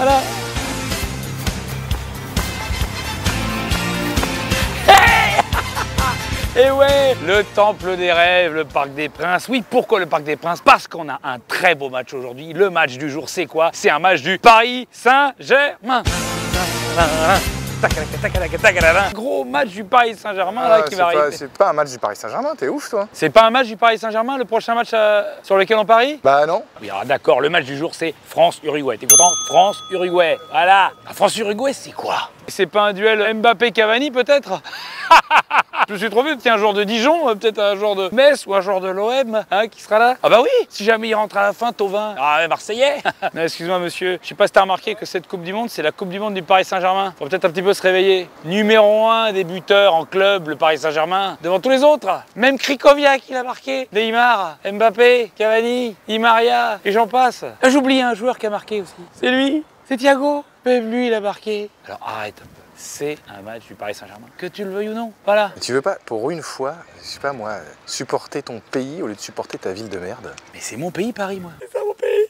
Voilà. Et ouais, le temple des rêves, le Parc des Princes. Oui, pourquoi le Parc des Princes? Parce qu'on a un très beau match aujourd'hui. Le match du jour, c'est quoi? C'est un match du Paris Saint-Germain. Gros match du Paris Saint-Germain là qui va arriver. C'est pas un match du Paris Saint-Germain, t'es ouf toi. C'est pas un match du Paris Saint-Germain, le prochain match sur lequel on parie? Bah non. Oui, alors d'accord, le match du jour c'est France-Uruguay. T'es content? France-Uruguay. Voilà. France-Uruguay, c'est quoi? C'est pas un duel Mbappé-Cavani peut-être? Je me suis trop vu, tiens, un joueur de Dijon, peut-être un joueur de Metz ou un joueur de l'OM qui sera là. Ah bah oui, si jamais il rentre à la fin, Thauvin. Ah, Marseillais. Excuse-moi monsieur, je sais pas si t'as remarqué que cette Coupe du Monde, c'est la Coupe du Monde du Paris Saint-Germain. Faut peut-être un petit peu se réveiller. Numéro 1 des buteurs en club, le Paris Saint-Germain, devant tous les autres. Même Krikoviak, il a marqué. Neymar, Mbappé, Cavani, Di Maria, et j'en passe. J'oublie un joueur qui a marqué aussi. C'est lui, c'est Thiago. Même lui, il a marqué. Alors arrête un peu. C'est un match du Paris Saint-Germain. Que tu le veuilles ou non, voilà. Tu veux pas, pour une fois, je sais pas moi, supporter ton pays au lieu de supporter ta ville de merde? Mais c'est mon pays, Paris, moi. C'est ça, mon pays.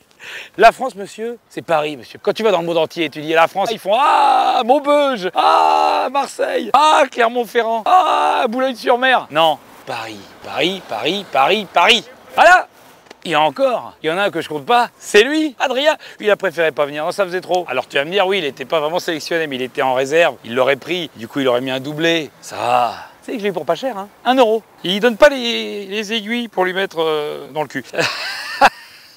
La France, monsieur, c'est Paris, monsieur. Quand tu vas dans le monde entier et tu dis la France, ils font ah, Maubeuge, ah, Marseille, ah, Clermont-Ferrand, ah, Boulogne-sur-Mer. Non, Paris, Paris, Paris, Paris, Paris. Voilà. Il y a encore, il y en a un que je compte pas, c'est lui, Adrien. Il a préféré pas venir, non, ça faisait trop. Alors tu vas me dire, oui, il n'était pas vraiment sélectionné, mais il était en réserve, il l'aurait pris, du coup il aurait mis un doublé. Ça va. Tu sais que je l'ai eu pour pas cher, hein, 1 euro. Il donne pas les aiguilles pour lui mettre dans le cul.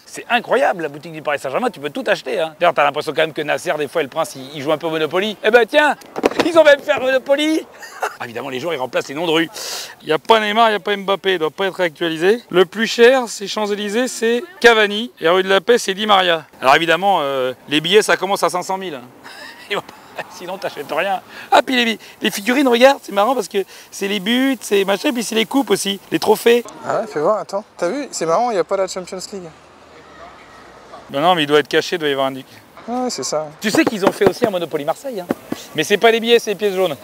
C'est incroyable, la boutique du Paris Saint-Germain, tu peux tout acheter. Hein. D'ailleurs, t'as l'impression quand même que Nasser, des fois, et le Prince, il joue un peu au Monopoly. Eh ben tiens, ils ont même fait Monopoly. Évidemment, les joueurs, ils remplacent les noms de rue. Il n'y a pas Neymar, il n'y a pas Mbappé, il ne doit pas être actualisé. Le plus cher, c'est Champs-Élysées, c'est Cavani. Et rue de la Paix, c'est Di Maria. Alors évidemment, les billets, ça commence à 500 000. Sinon, t'achètes rien. Ah, puis les figurines, regarde, c'est marrant parce que c'est les buts, c'est machin, puis c'est les coupes aussi, les trophées. Ah ouais, fais voir, attends. T'as vu, c'est marrant, il n'y a pas la Champions League. Ben non, mais il doit être caché, il doit y avoir un... Ah ouais, c'est ça. Tu sais qu'ils ont fait aussi un Monopoly Marseille, hein. Mais c'est pas les billets, c'est les pièces jaunes.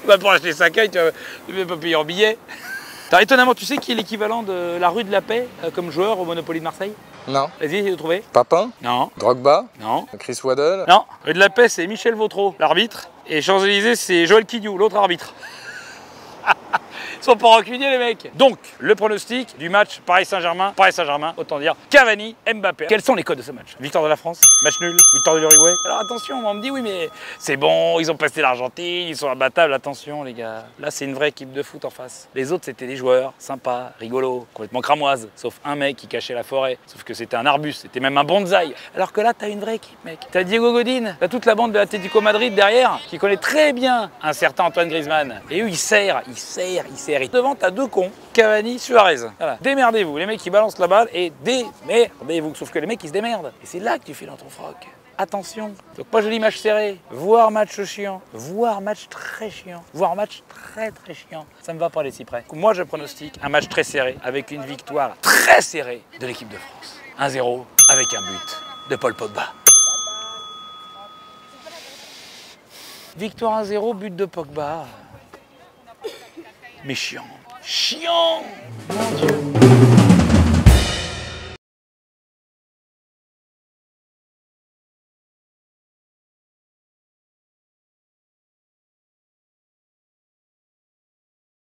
Bah pour acheter sa caille, tu vas pas payer en billets. Étonnamment, tu sais qui est l'équivalent de la rue de la Paix comme joueur au Monopoly de Marseille? Non. Vas-y, essaye de trouver. Papin? Non. Drogba? Non. Chris Waddle? Non. Rue de la Paix, c'est Michel Vautreau, l'arbitre. Et Champs-Élysées, c'est Joël Quignou, l'autre arbitre. Ils sont pas rancuniers les mecs. Donc, le pronostic du match Paris Saint-Germain, autant dire Cavani, Mbappé. Quels sont les codes de ce match? Victoire de la France, match nul, victoire de l'Uruguay. Alors attention, on me dit oui mais c'est bon, ils ont passé l'Argentine, ils sont imbattables, attention les gars. Là c'est une vraie équipe de foot en face. Les autres c'était des joueurs sympas, rigolos, complètement cramoises, sauf un mec qui cachait la forêt, sauf que c'était un arbuste, c'était même un bonsaï. Alors que là t'as une vraie équipe mec. T'as Diego Godin, t'as toute la bande de l'Atlético Madrid derrière, qui connaît très bien un certain Antoine Griezmann. Et eux ils serrent. Et devant, t'as 2 cons, Cavani, Suarez. Voilà. Démerdez-vous, les mecs qui balancent la balle et démerdez-vous. Sauf que les mecs ils se démerdent. Et c'est là que tu files dans ton froc. Attention. Donc moi je dis match serré, voire match chiant, voire match très chiant, voire match très chiant. Ça me va pas aller si près. Moi je pronostique un match très serré avec une victoire très serrée de l'équipe de France. 1-0 avec un but de Paul Pogba. Victoire 1-0, but de Pogba. Mais chiant. Chiant! Mon Dieu!